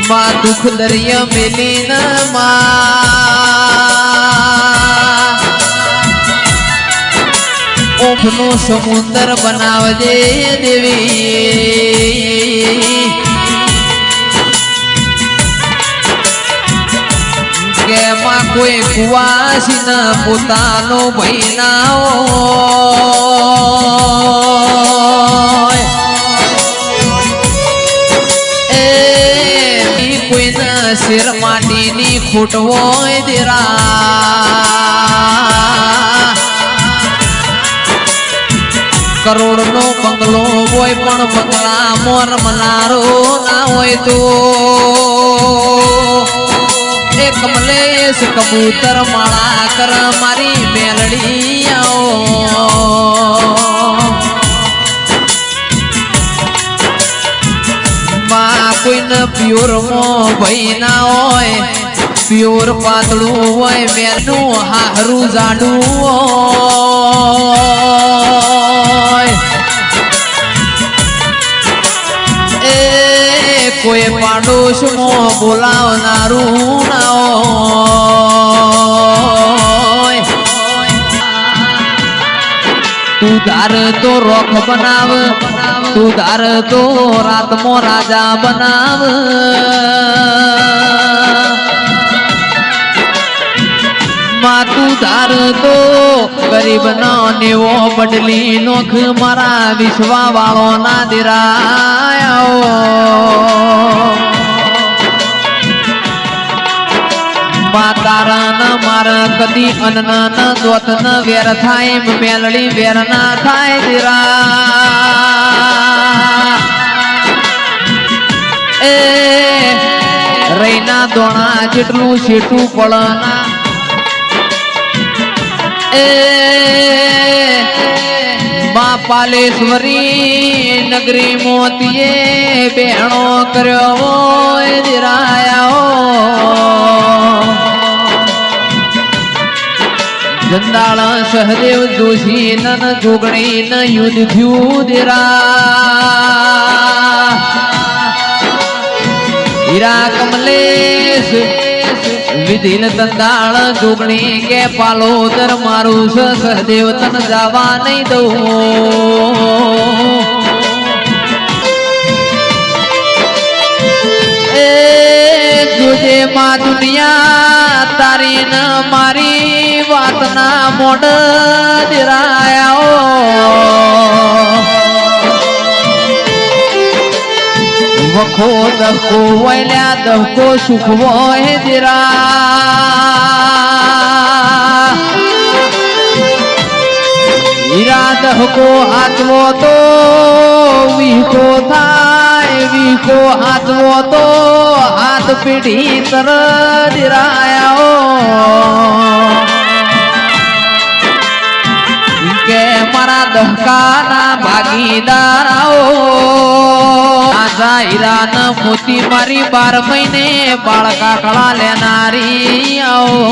માં દુઃખ દરિયા મેલીન માં ઓખનો સમુદ્ર બનાવજે દેવી કે માં કોઈ કુવાસી ન પોતાનો ભૈનાઓ શેર માટીની ખૂટ હોય દેરા કરોડ નો બંગલો હોય પણ બંગલા મોર મનારો ના હોય તો એ કમલેશ કબૂતર માળા કર મારી મેલડી આવો કોઈને પ્યોર માં ભાઈ ના હોય પ્યોર પાતળું હોય મેનું હારું જાડું હોય એ કોઈ પાડોશ માં બોલાવનારું ના હોય તું ધાર તો રોખ બનાવ તું ધાર તો રાત મો રાજા બનાવ માં તું ધાર તો ગરીબ ના નેવો બદલી નોખ મારા વિશ્વા વાળો ના દિરાયો તારા ન માર કદી અન્ન ન દોત ન વેર થાય મેલડી વેર ના થાય દિરા એ રૈના દોણા જેટલું શેઠું પડના એ માં પાલેશ્વરી નગરી મોતીએ બેણો કર્યો હોય દિરાયો જંદાળ સહદેવ જોશી નન જોગણી ન યુદ્ધ થયું દેરા હીરા કમલેશ વિધિન તંદાળ જોગણી કે પાલોદર મારું સહદેવ તન જવા નહીં દઉં એ જોજે માં દુનિયા તારી ન મારી વાતના મોઢ દિરાયા વખો દહકો વૈલ્યા દહકો સુખ હોય દિરા હીરા દહકો હાથવો તો વીકો થાય વીકો હાથવો તો હાથ પીઢી તર દિરાયા કે મારા દહકાના ભાગીદાર આવો આજા હીરા ન મોતી મારી 12 મહિને બાળકા કળા લેનારી આવો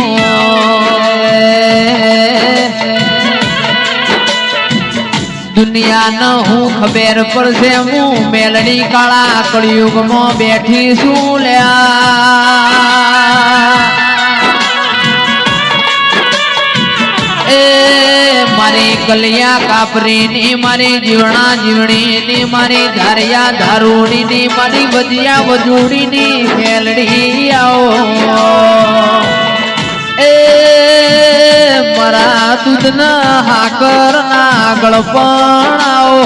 દુનિયા ન હું ખબર પડશે હું મેલડી કાળા કળિયુગમાં બેઠી છું લ્યા એ મારી કલિયા કાપરી ની મારી જીવણા જીવણી ની મારી ધારિયા ધારુણી ની મારી વજિયા વજુડી ની મેલડી આવો એ મારા દૂધ ના હાકર ના ગળપણ આવો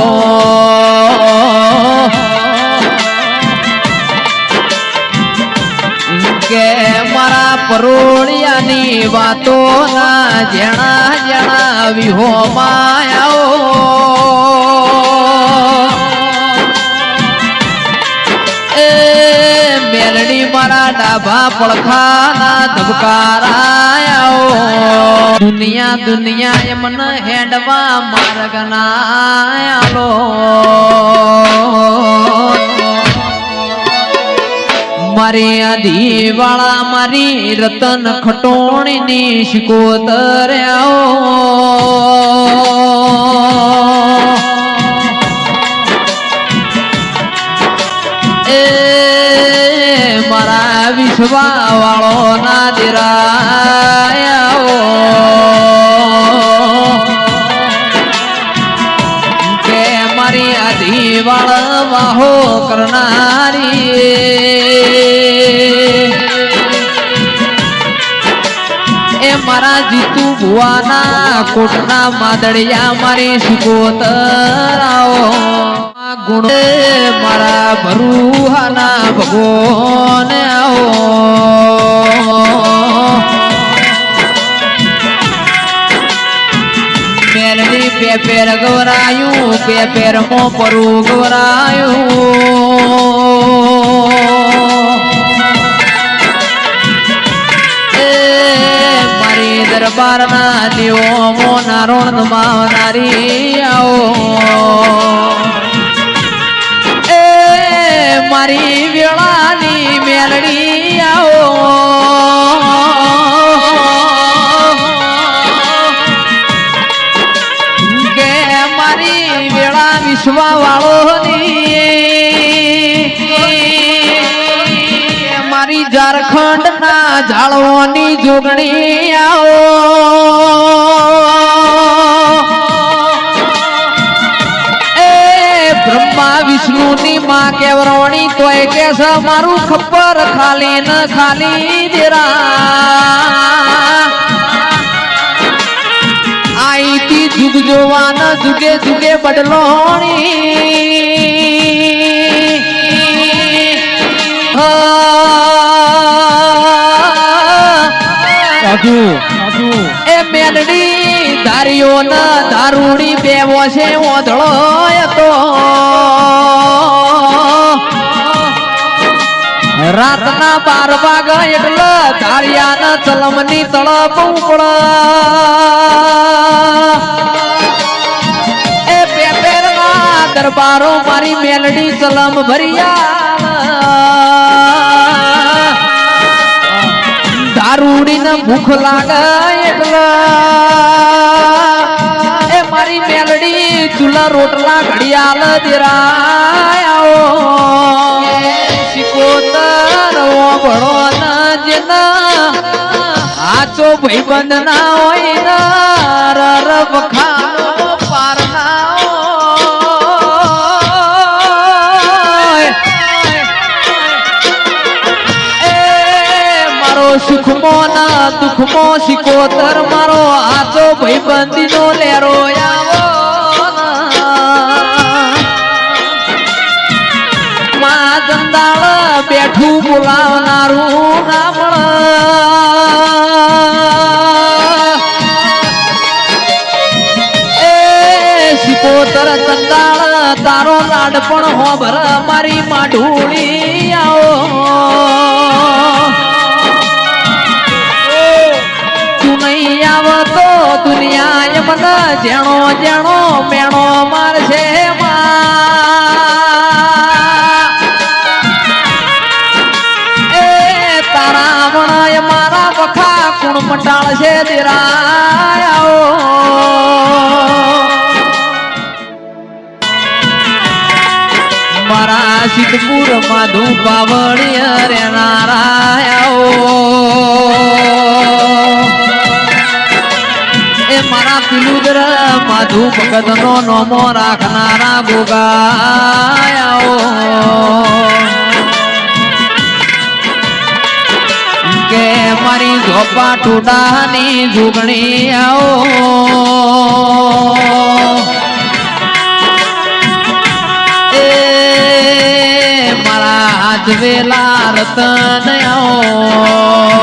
કે મારા પરોળિયાની વાતો ના જણા જણા વિહો માયાઓ એ મેલડી મારા ડાભા પડખાના ધબકારાયાઓ દુનિયા દુનિયા એમન હેડવા માર્ગ ના આલો મારી આધી વાળા મારી રતન ખટોણી ની શિકોતર વિશ્વા વાળો ના દિરાયો કે મારી આધી વાળ વાહો કરનારી એ મારા જીતુ ભુવાના કોટના માદળિયા મારી સુકોતરાઓ ગુણ મારા ભરુહાના ભગવાન આવો મેલની બે પેર ગવરાયું બે પેરમાં પરું ગવરાયું દરબારના દેવો નારોણ માવનારી આવો એ મારી વેળાની મેલડી આવો કે મારી વેળા વિશ્વા વાળોની મારી ઝારખંડ ના ઝાડવાની જોગણી આવો એ બ્રહ્મા વિષ્ણુ ની માં કેવરોણી તોય કે છે મારું ખબર ખાલી ન ખાલી દેરા આઈતી જુગ જોવાના જુગે જુગે બદલોણી એ મેલડી ધારીઓ ના દારૂડી બેવો છે ઓધળો તો રાતના 12 વાગે એટલે ધારિયાના ચલમની તળપ ઉપડ એ પેપેરના દરબારો મારી મેલડી ચલમ ભરિયા દારૂડી ને ભૂખ લાગે એટલે એ મારી મેલડી ચૂલા રોટલા ઘડિયાળ દેરાયો શિકોતર ભણો ના જેના આચો ભાઈબંધ ના હોય ના રર વખાનો પાર ના સુખમો ના દુખમો શિકોતર મારો આચો ભાઈબંધી નો લેરો આવો માં જંદાળ બેઠું બોલાવનારું ના મળે એ શિકોતર જંદાળ તારો લાડ પણ હોભર મારી માઢુળી આવો દુનિયા મને જેણો જેણો મેણો મારશે એ તારા મણાય મારા વખા કુણ મટાળશે દેરાયો મારા સિદ્ધપુર માધુ પાવળી રે નારાયો એ મારા પિલુદર માધુ ભગત નો નોમો રાખનારા ગોગાયાઓ કે મારી ઝોપા ટોડાની જોગણી આવો એ મારા આજવેલા રતન આવો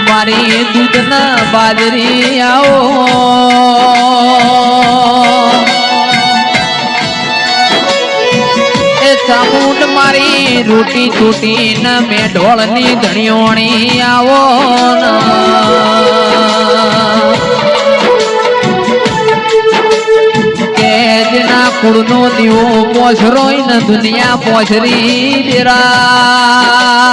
મારી દૂધ ના બાજરી આવો એ ચામુંડ મારી રોટી છૂટી ન મેં ઢોળની ધણિયોણી આવો કે જેના કુળનો દીવો પોછરોય ન દુનિયા પોછરી દેરા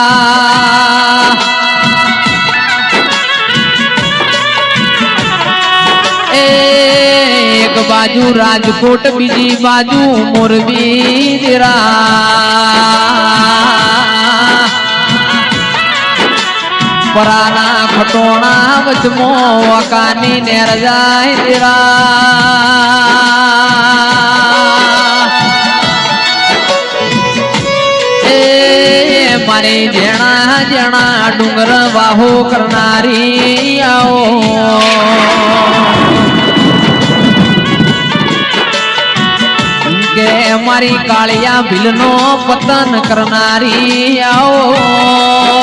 એક બાજુ રાજકોટ બીજી બાજુ મોરબી દેરા વચમો વકાની નેર જાય તેરા મારી જેણા જેણા ડુંગર વાહો કરનારી આવો કે મારી કાળિયા ભીલનો પતન કરનારી આવો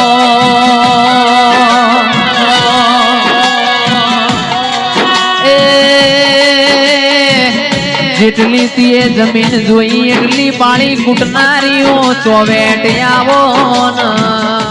જેટલી તીએ જમીન જોઈ એટલી પાણી કૂટનારીઓ ચોવેટ આવો ન